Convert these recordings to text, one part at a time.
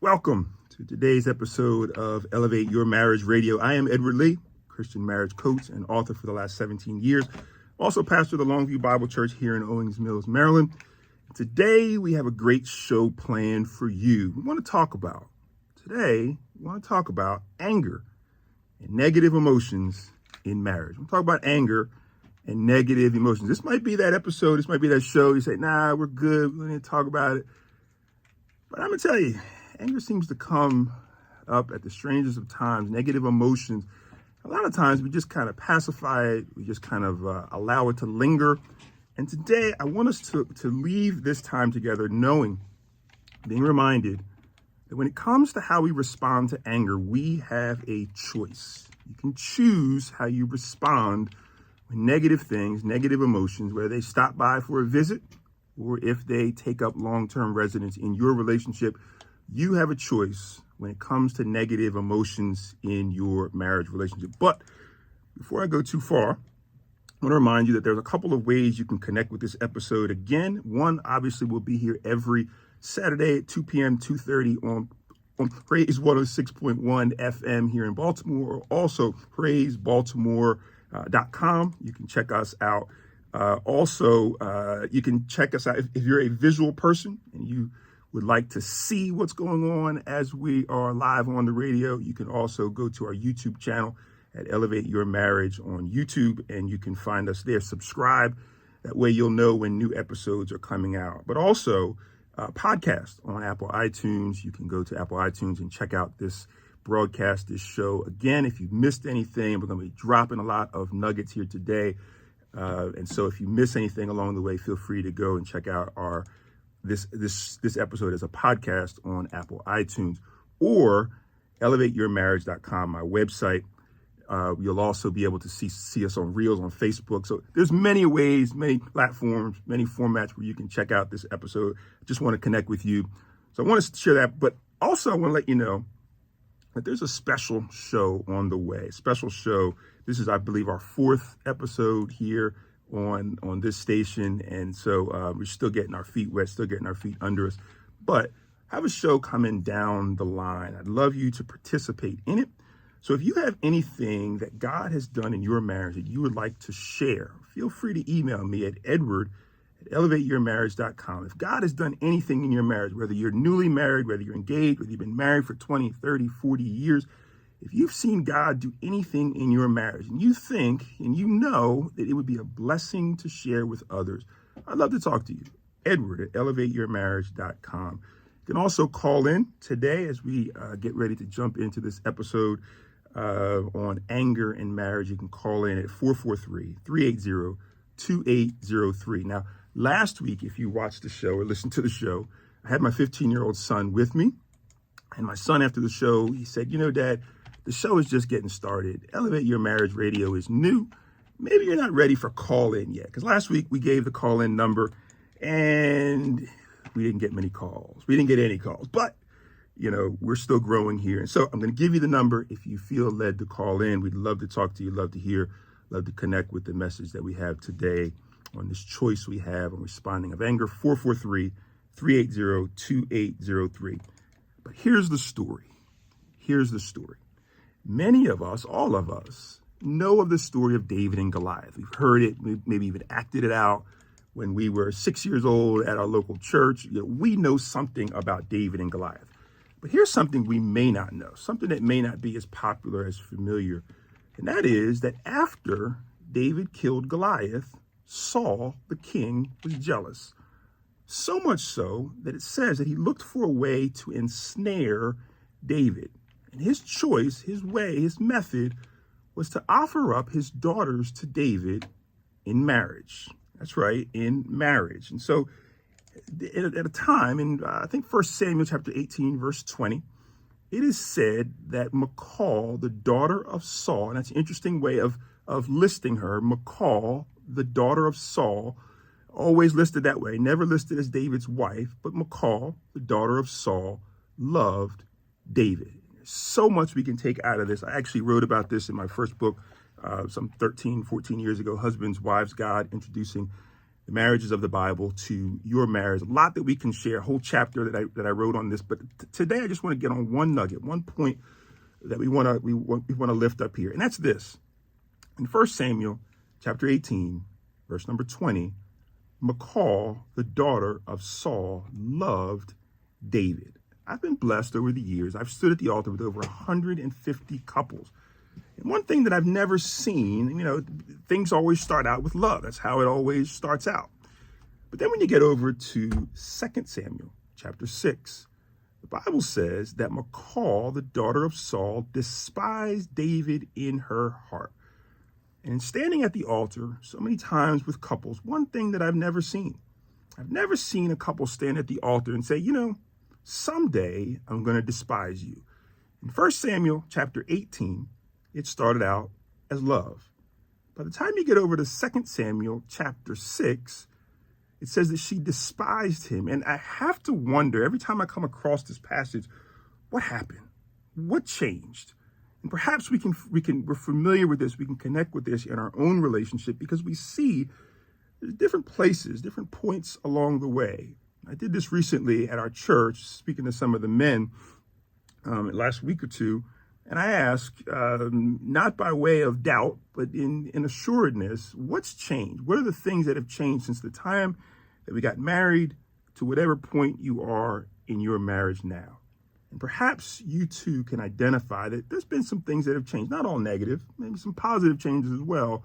Welcome to today's episode of Elevate Your Marriage Radio. I am Edward Lee, Christian marriage coach and author for the last 17 years. Also pastor of the Longview Bible Church here in Owings Mills, Maryland. Today, we have a great show planned for you. We want to talk about anger and negative emotions in marriage. We'll talk about anger and negative emotions. This might be that episode. This might be that show. You say, nah, we're good. We don't need to talk about it. But I'm going to tell you, anger seems to come up at the strangest of times. Negative emotions. A lot of times we just kind of pacify it. We just kind of allow it to linger. And today I want us to leave this time together being reminded that when it comes to how we respond to anger, we have a choice. You can choose how you respond when negative things, negative emotions, whether they stop by for a visit or if they take up long-term residence in your relationship. You have a choice when it comes to negative emotions in your marriage relationship. But before I go too far, I want to remind you that there's a couple of ways you can connect with this episode. Again, one, obviously, we'll be here every Saturday at 2 p.m., 2:30 on Praise 106.1 FM here in Baltimore, or also praisebaltimore.com. You can check us out. You can check us out if you're a visual person and you would like to see what's going on as we are live on the radio. You can also go to our YouTube channel at Elevate Your Marriage on YouTube, and you can find us there. Subscribe. That way you'll know when new episodes are coming out. But also, podcast on Apple iTunes. You can go to Apple iTunes and check out this broadcast, this show. Again, if you missed anything, we're going to be dropping a lot of nuggets here today. And so if you miss anything along the way, feel free to go and check out this episode as a podcast on Apple iTunes or elevateyourmarriage.com, my website. You'll also be able to see us on Reels on Facebook. So there's many ways, many platforms, many formats where you can check out this episode. I just want to connect with you. So I want to share that. But also I want to let you know that there's a special show on the way. Special show. This is, I believe, our 4th episode here on this station. And so we're still getting our feet wet, still getting our feet under us. But I have a show coming down the line. I'd love you to participate in it. So if you have anything that God has done in your marriage that you would like to share, feel free to email me at edward@elevateyourmarriage.com. If God has done anything in your marriage, whether you're newly married, whether you're engaged, whether you've been married for 20, 30, 40 years, if you've seen God do anything in your marriage and you think and you know that it would be a blessing to share with others, I'd love to talk to you. Edward@elevateyourmarriage.com. You can also call in today as we get ready to jump into this episode on anger and marriage. You can call in at 443-380-2803. Now, last week, if you watched the show or listened to the show, I had my 15-year-old son with me. And my son, after the show, he said, Dad, the show is just getting started. Elevate Your Marriage Radio is new. Maybe you're not ready for call-in yet. Because last week, we gave the call-in number, and we didn't get many calls. We didn't get any calls. But we're still growing here. And so I'm going to give you the number. If you feel led to call in, we'd love to talk to you, love to hear, love to connect with the message that we have today on this choice we have on responding of anger. 443-380-2803. But here's the story. Many of us, all of us, know of the story of David and Goliath. We've heard it, maybe even acted it out when we were 6 years old at our local church. We know something about David and Goliath. But here's something we may not know, something that may not be as popular, as familiar. And that is that after David killed Goliath, Saul, the king, was jealous. So much so that it says that he looked for a way to ensnare David. And his choice, his way, his method was to offer up his daughters to David in marriage. That's right, in marriage. And so at a time in, I think 1 Samuel chapter 18, verse 20, it is said that Michal, the daughter of Saul, and that's an interesting way of listing her, Michal, the daughter of Saul, always listed that way, never listed as David's wife, but Michal, the daughter of Saul, loved David. So much we can take out of this. I actually wrote about this in my first book, some 13, 14 years ago, Husbands, Wives, God, introducing the marriages of the Bible to your marriage. A lot that we can share, a whole chapter that I wrote on this. But today I just want to get on one nugget, one point that we want to lift up here. And that's this. In 1 Samuel chapter 18, verse number 20, Michal, the daughter of Saul, loved David. I've been blessed over the years. I've stood at the altar with over 150 couples. And one thing that I've never seen, things always start out with love. That's how it always starts out. But then when you get over to 2 Samuel chapter 6, the Bible says that Michal, the daughter of Saul, despised David in her heart. And in standing at the altar so many times with couples, one thing that I've never seen a couple stand at the altar and say, someday I'm going to despise you. In 1 Samuel chapter 18, it started out as love. By the time you get over to 2 Samuel chapter 6, it says that she despised him. And I have to wonder, every time I come across this passage, what happened? What changed? And perhaps we're familiar with this, we can connect with this in our own relationship because we see there's different places, different points along the way. I did this recently at our church, speaking to some of the men last week or two, and I asked, not by way of doubt, but in assuredness, what's changed? What are the things that have changed since the time that we got married to whatever point you are in your marriage now? And perhaps you too can identify that there's been some things that have changed, not all negative, maybe some positive changes as well.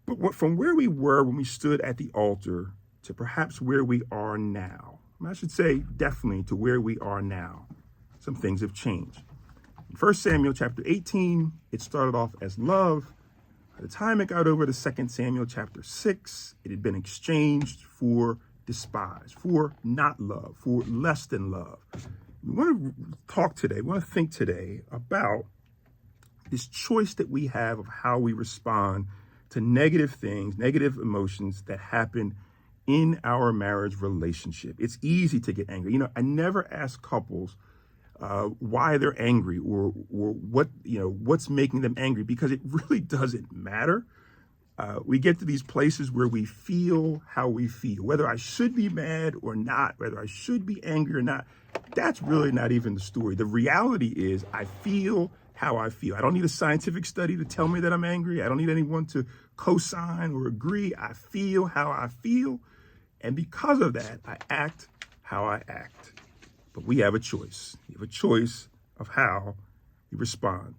But from where we were when we stood at the altar to perhaps where we are now, I should say definitely to where we are now, some things have changed. In 1 Samuel chapter 18, it started off as love. By the time it got over to 2 Samuel chapter 6, it had been exchanged for despise, for not love, for less than love. We want to talk today, we want to think today about this choice that we have of how we respond to negative things, negative emotions that happen in our marriage relationship. It's easy to get angry. I never ask couples why they're angry or what, what's making them angry, because it really doesn't matter. We get to these places where we feel how we feel, whether I should be mad or not, whether I should be angry or not. That's really not even the story. The reality is I feel how I feel. I don't need a scientific study to tell me that I'm angry. I don't need anyone to co-sign or agree. I feel how I feel. And because of that, I act how I act. But we have a choice. We have a choice of how we respond.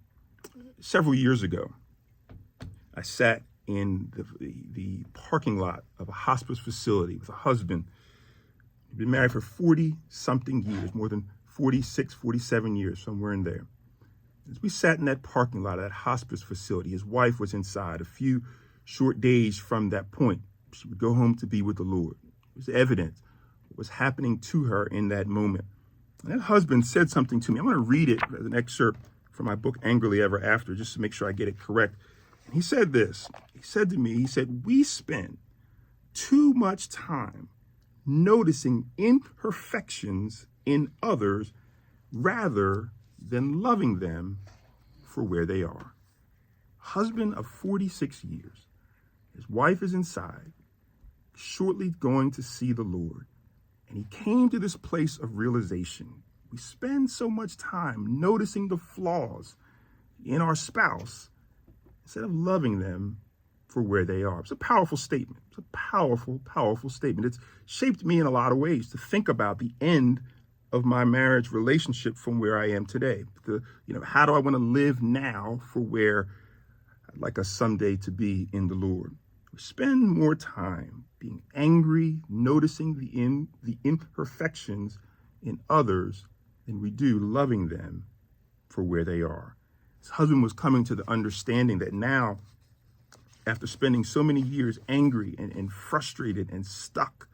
Several years ago, I sat in the parking lot of a hospice facility with a husband. He'd been married for 40-something years, more than 46, 47 years, somewhere in there. As we sat in that parking lot of that hospice facility, his wife was inside. A few short days from that point, she would go home to be with the Lord. It was evident what was happening to her in that moment. And that husband said something to me. I'm going to read it as an excerpt from my book, Angrily Ever After, just to make sure I get it correct. And he said this. He said to me, we spend too much time noticing imperfections in others rather than loving them for where they are. Husband of 46 years. His wife is inside, shortly going to see the Lord. And he came to this place of realization. We spend so much time noticing the flaws in our spouse instead of loving them for where they are. It's a powerful statement. It's a powerful, powerful statement. It's shaped me in a lot of ways to think about the end of my marriage relationship from where I am today. How do I want to live now for where I'd like us someday to be in the Lord? We spend more time being angry, noticing the imperfections in others than we do loving them for where they are. His husband was coming to the understanding that now, after spending so many years angry and frustrated and stuck,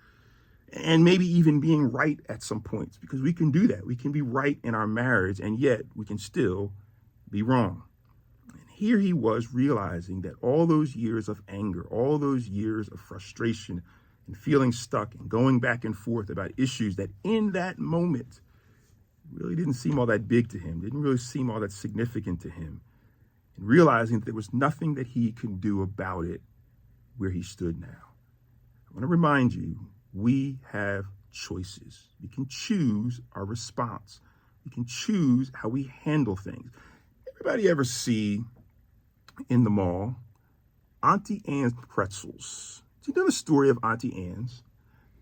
and maybe even being right at some points, because we can do that. We can be right in our marriage, and yet we can still be wrong. And here he was realizing that all those years of anger, all those years of frustration and feeling stuck and going back and forth about issues that in that moment really didn't seem all that big to him, didn't really seem all that significant to him, and realizing that there was nothing that he could do about it where he stood now. I want to remind you, we have choices. We can choose our response. We can choose how we handle things. Everybody ever see in the mall Auntie Anne's pretzels? Do you know the story of Auntie Anne's?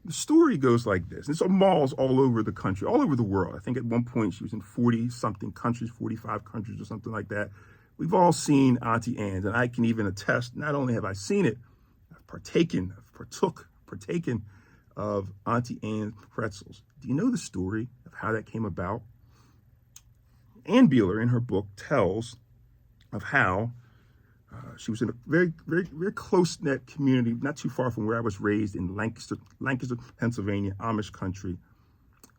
The story goes like this. There's malls all over the country, all over the world. I think at one point she was in 40-something countries, 45 countries or something like that. We've all seen Auntie Anne's, and I can even attest, not only have I seen it, I've partaken of Auntie Anne's pretzels. Do you know the story of how that came about? Ann Beeler, in her book, tells of how she was in a very, very, very close-knit community, not too far from where I was raised in Lancaster, Pennsylvania, Amish country.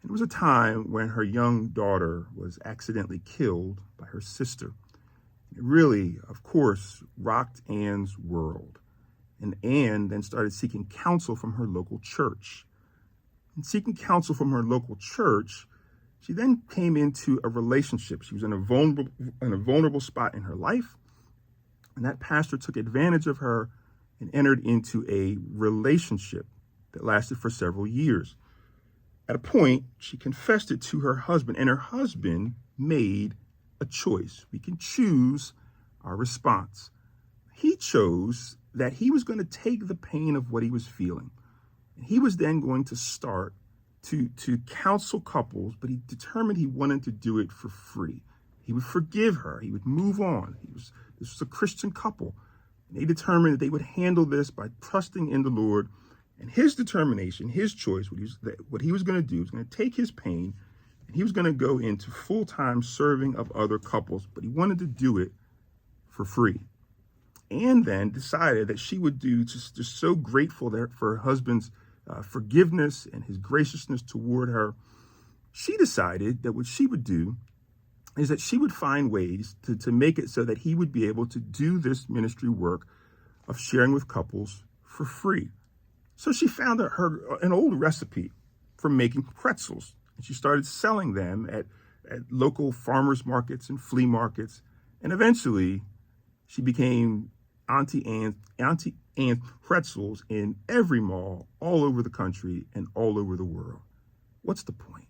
And it was a time when her young daughter was accidentally killed by her sister. It really, of course, rocked Ann's world. And Ann then started seeking counsel from her local church. And seeking counsel from her local church, she then came into a relationship. She was in a vulnerable spot in her life. And that pastor took advantage of her and entered into a relationship that lasted for several years. At a point, she confessed it to her husband, and her husband made a choice. We can choose our response. He chose that he was going to take the pain of what he was feeling. And he was then going to start to counsel couples, but he determined he wanted to do it for free. He would forgive her. He would move on. This was a Christian couple. And they determined that they would handle this by trusting in the Lord. And his determination, his choice, what he was going to do, was going to take his pain, and he was going to go into full-time serving of other couples, but he wanted to do it for free. And then decided that she would do just so grateful for her husband's forgiveness and his graciousness toward her. She decided that what she would do is that she would find ways to make it so that he would be able to do this ministry work of sharing with couples for free. So she found an old recipe for making pretzels, and she started selling them at local farmers markets and flea markets. And eventually she became Auntie Anne's pretzels in every mall all over the country and all over the world. What's the point?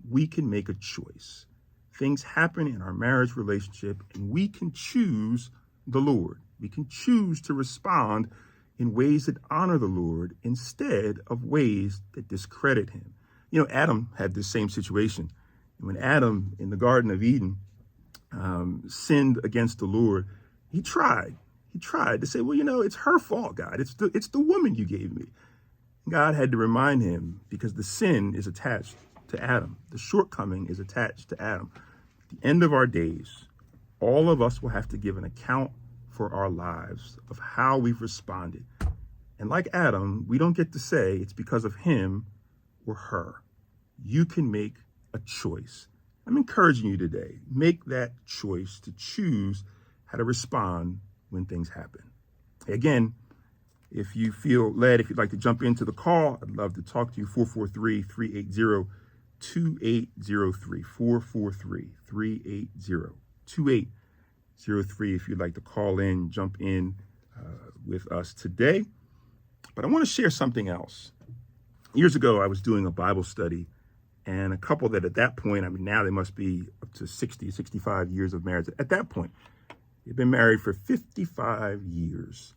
We can make a choice. Things happen in our marriage relationship, and we can choose the Lord. We can choose to respond in ways that honor the Lord instead of ways that discredit him. You know, Adam had this same situation. When Adam in the Garden of Eden sinned against the Lord, he tried to say, well, you know, it's her fault, God. It's the woman you gave me. God had to remind him, because the sin is attached to Adam. The shortcoming is attached to Adam. At the end of our days, all of us will have to give an account for our lives of how we've responded. And like Adam, we don't get to say it's because of him or her. You can make a choice. I'm encouraging you today, make that choice to choose how to respond when things happen. Again, if you feel led, if you'd like to jump into the call, I'd love to talk to you. 443-380-2803, 443-380-2803. If you'd like to call in, jump in with us today. But I want to share something else. Years ago, I was doing a Bible study, and a couple that at that point, I mean, now they must be up to 60, 65 years of marriage. At that point, they've been married for 55 years.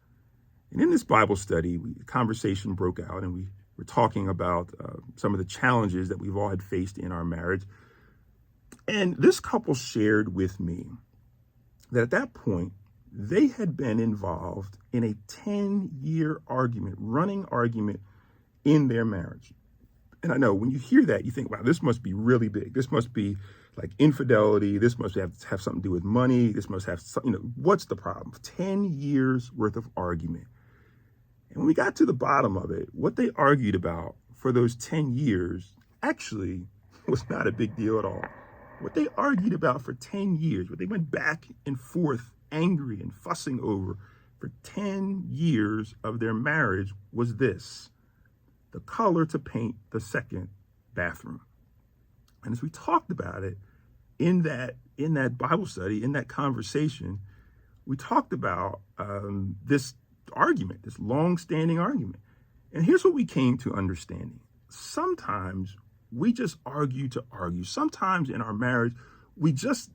And in this Bible study, a conversation broke out, and we were talking about some of the challenges that we've all had faced in our marriage. And this couple shared with me that at that point, they had been involved in a 10-year running argument in their marriage. And I know when you hear that, you think, wow, this must be really big. This must be like infidelity. This must have something to do with money. This must have something, what's the problem? 10 years worth of argument. And when we got to the bottom of it, what they argued about for those 10 years actually was not a big deal at all. What they argued about for 10 years, what they went back and forth angry and fussing over for 10 years of their marriage was this: the color to paint the second bathroom. And as we talked about it in that Bible study, in that conversation, we talked about this argument, this long-standing argument. And here's what we came to understanding. Sometimes we just argue to argue. Sometimes in our marriage, we just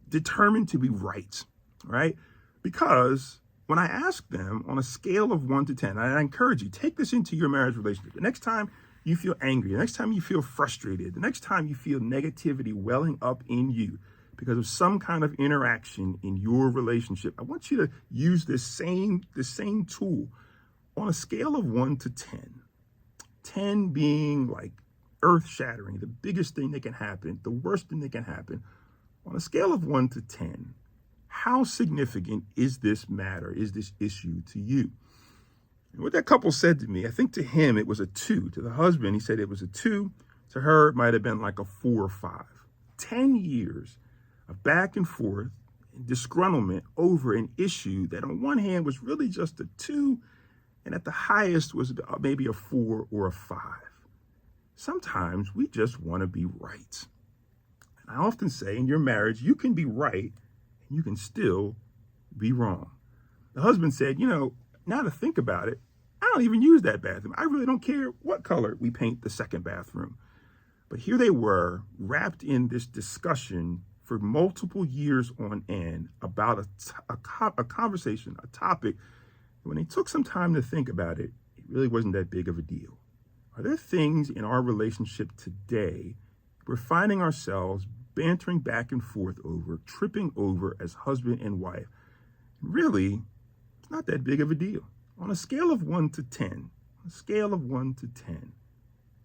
determine to be right, right? Because when I ask them on a scale of 1 to 10, and I encourage you, take this into your marriage relationship. The next time you feel angry, the next time you feel frustrated, the next time you feel negativity welling up in you because of some kind of interaction in your relationship, I want you to use this same tool on a scale of 1 to 10. 10 being like earth-shattering, the biggest thing that can happen, the worst thing that can happen. On a scale of 1 to 10, how significant is this matter, is this issue to you? And what that couple said to me, I think to him it was a 2. To the husband, he said it was a 2. To her, it might have been like a 4 or 5. 10 years of back and forth and disgruntlement over an issue that on one hand was really just a 2, and at the highest was maybe a 4 or a 5. Sometimes we just want to be right. And I often say in your marriage, you can be right and you can still be wrong. The husband said, now to think about it, I don't even use that bathroom. I really don't care what color we paint the second bathroom. But here they were, wrapped in this discussion for multiple years on end about a conversation, a topic. When they took some time to think about it, it really wasn't that big of a deal. Are there things in our relationship today we're finding ourselves bantering back and forth over, tripping over as husband and wife? Really, it's not that big of a deal. On a scale of 1 to 10,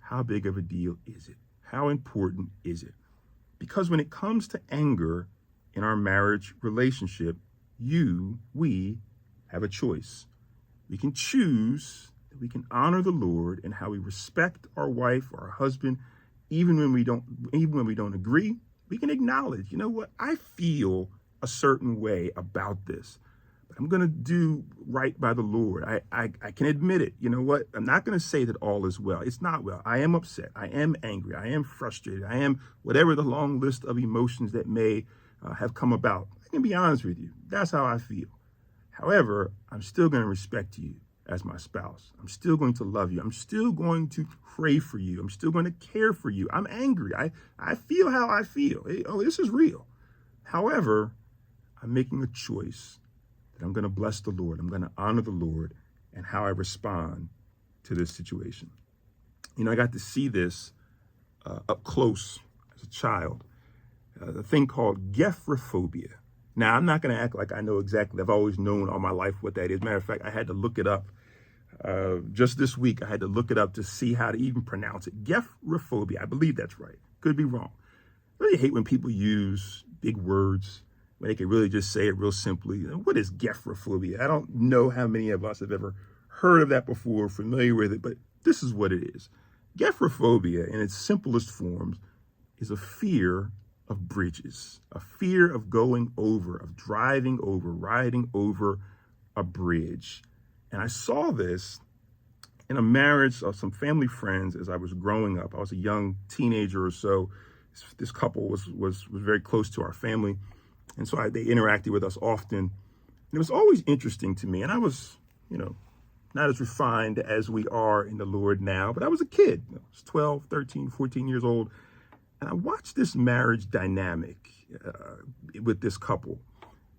how big of a deal is it? How important is it? Because when it comes to anger in our marriage relationship, we have a choice. We can choose that we can honor the Lord in how we respect our wife or our husband, even when we don't agree. We can acknowledge, I feel a certain way about this, but I'm going to do right by the Lord. I can admit it. You know what? I'm not going to say that all is well. It's not well. I am upset. I am angry. I am frustrated. I am whatever the long list of emotions that may have come about. I can be honest with you. That's how I feel. However, I'm still going to respect you as my spouse. I'm still going to love you. I'm still going to pray for you. I'm still going to care for you. I'm angry. I feel how I feel. This is real. However, I'm making a choice that I'm going to bless the Lord. I'm going to honor the Lord and how I respond to this situation. I got to see this up close as a child, a thing called gephrophobia. Now, I'm not going to act like I know exactly. I've always known all my life what that is. Matter of fact, I had to look it up. Just this week, I had to look it up to see how to even pronounce it. Gephrophobia. I believe that's right. Could be wrong. I really hate when people use big words when they can really just say it real simply. What is gephrophobia? I don't know how many of us have ever heard of that before, familiar with it, but this is what it is. Gephrophobia, in its simplest forms, is a fear of bridges, a fear of going over, of driving over, riding over a bridge. And I saw this in a marriage of some family friends as I was growing up. I was a young teenager or so. This couple was very close to our family. And so they interacted with us often. And it was always interesting to me. And I was, not as refined as we are in the Lord now, but I was a kid. I was 12, 13, 14 years old. And I watched this marriage dynamic with this couple.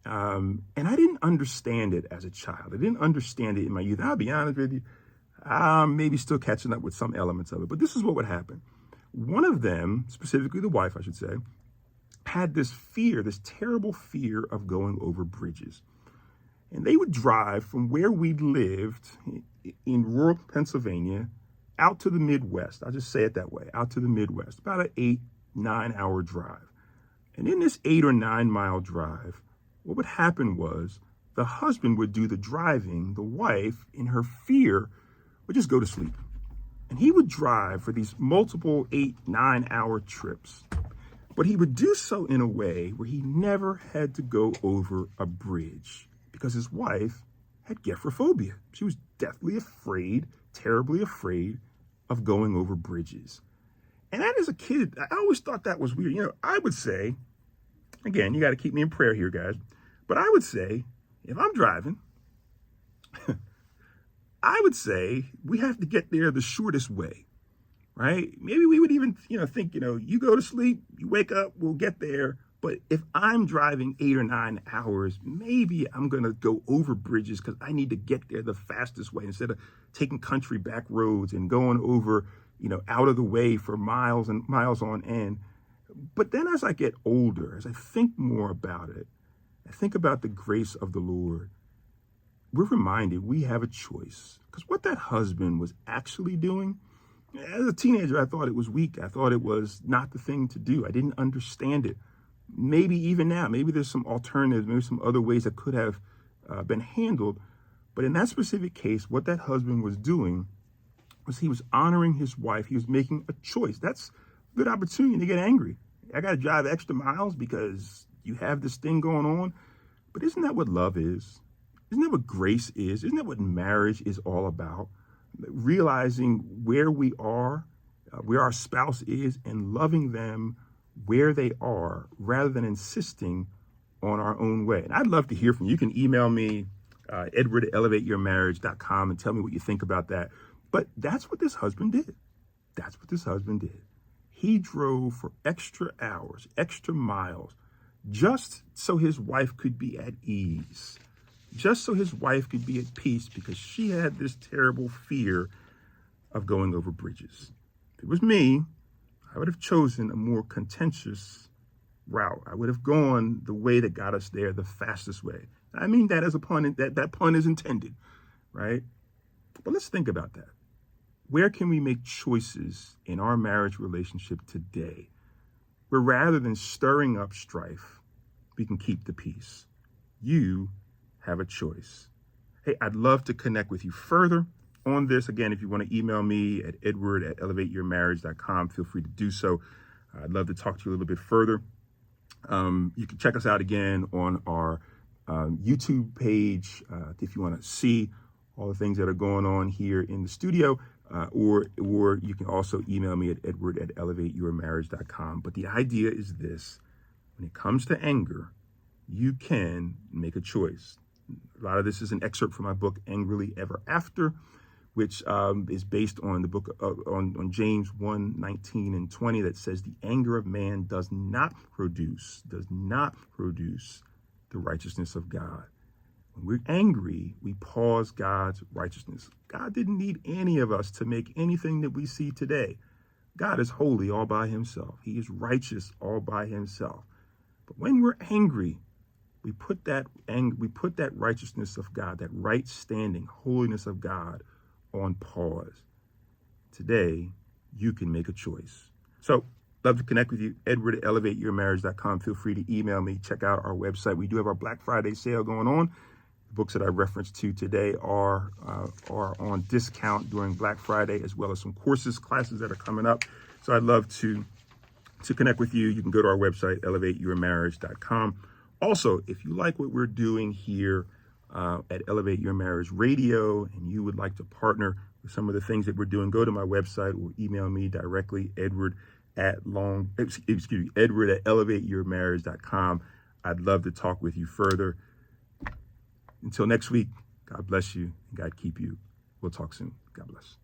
And I didn't understand it as a child. I didn't understand it in my youth. I'll be honest with you. I'm maybe still catching up with some elements of it. But this is what would happen. One of them, specifically the wife, I should say, had this fear, this terrible fear of going over bridges. And they would drive from where we lived in rural Pennsylvania out to the Midwest. I'll just say it that way, out to the Midwest, about an 8-9 hour drive. And in this 8 or 9 mile drive, what would happen was the husband would do the driving. The wife, in her fear, would just go to sleep. And he would drive for these multiple 8-9 hour trips. But he would do so in a way where he never had to go over a bridge because his wife had gephrophobia. She was deathly afraid, terribly afraid of going over bridges. And that as a kid, I always thought that was weird. I would say, again, you got to keep me in prayer here, guys. But I would say, if I'm driving I would say we have to get there the shortest way, right? Maybe we would even, think, you go to sleep, you wake up, we'll get there. But if I'm driving 8 or 9 hours, maybe I'm going to go over bridges because I need to get there the fastest way instead of taking country back roads and going over, out of the way for miles and miles on end. But then as I get older, as I think more about it, I think about the grace of the Lord. We're reminded we have a choice, because what that husband was actually doing, as a teenager, I thought it was weak. I thought it was not the thing to do. I didn't understand it. Maybe even now, maybe there's some alternatives, maybe some other ways that could have been handled. But in that specific case, what that husband was doing was he was honoring his wife. He was making a choice. That's a good opportunity to get angry. I got to drive extra miles because you have this thing going on. But isn't that what love is? Isn't that what grace is? Isn't that what marriage is all about? Realizing where we are, where our spouse is, and loving them where they are rather than insisting on our own way. And I'd love to hear from you. You can email me, edward@elevateyourmarriage.com, and tell me what you think about that. But that's what this husband did. That's what this husband did. He drove for extra hours, extra miles, just so his wife could be at ease, just so his wife could be at peace, because she had this terrible fear of going over bridges. If it was me, I would have chosen a more contentious route. I would have gone the way that got us there the fastest way. I mean that as a pun, that pun is intended, right? But let's think about that. Where can we make choices in our marriage relationship today where rather than stirring up strife, we can keep the peace? You have a choice. Hey, I'd love to connect with you further on this. Again, if you want to email me at edward@elevateyourmarriage.com, feel free to do so. I'd love to talk to you a little bit further. You can check us out again on our YouTube page if you want to see all the things that are going on here in the studio, or you can also email me at edward@elevateyourmarriage.com. But the idea is this: when it comes to anger, you can make a choice. A lot of this is an excerpt from my book, Angrily Ever After, which is based on the book on James 1:19 and 20, that says the anger of man does not produce the righteousness of God. When we're angry, we pause God's righteousness. God didn't need any of us to make anything that we see today. God is holy all by himself. He is righteous all by himself. But when we're angry, we put that righteousness of God, that right standing, holiness of God, on pause. Today, you can make a choice. So, love to connect with you. edward@elevateyourmarriage.com. Feel free to email me. Check out our website. We do have our Black Friday sale going on. The books that I referenced to today are on discount during Black Friday, as well as some classes that are coming up. So I'd love to connect with you. You can go to our website, elevateyourmarriage.com. Also, if you like what we're doing here at Elevate Your Marriage Radio, and you would like to partner with some of the things that we're doing, go to my website or email me directly, edward@elevateyourmarriage.com. I'd love to talk with you further. Until next week, God bless you and God keep you. We'll talk soon. God bless.